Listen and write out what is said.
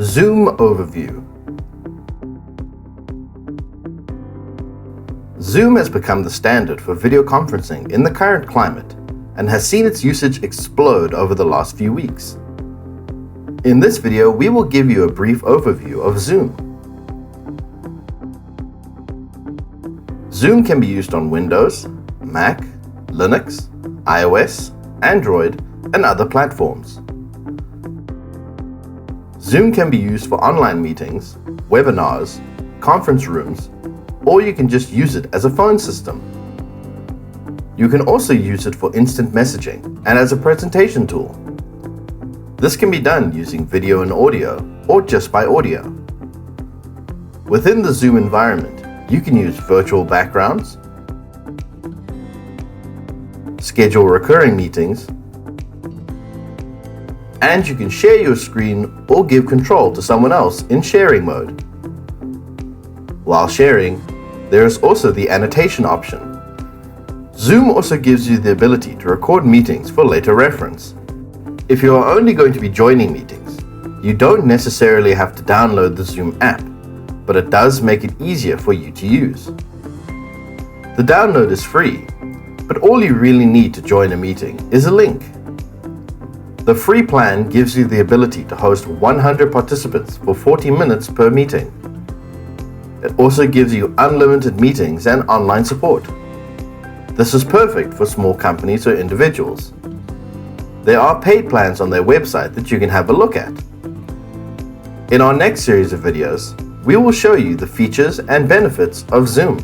Zoom Overview. Zoom has become the standard for video conferencing in the current climate and has seen its usage explode over the last few weeks. In this video, we will give you a brief overview of Zoom. Zoom can be used on Windows, Mac, Linux, iOS, Android, and other platforms. Zoom can be used for online meetings, webinars, conference rooms, or you can just use it as a phone system. You can also use it for instant messaging and as a presentation tool. This can be done using video and audio, or just by audio. Within the Zoom environment, you can use virtual backgrounds, schedule recurring meetings, and you can share your screen or give control to someone else in sharing mode. While sharing, there is also the annotation option. Zoom also gives you the ability to record meetings for later reference. If you are only going to be joining meetings, you don't necessarily have to download the Zoom app, but it does make it easier for you to use. The download is free, but all you really need to join a meeting is a link. The free plan gives you the ability to host 100 participants for 40 minutes per meeting. It also gives you unlimited meetings and online support. This is perfect for small companies or individuals. There are paid plans on their website that you can have a look at. In our next series of videos, we will show you the features and benefits of Zoom.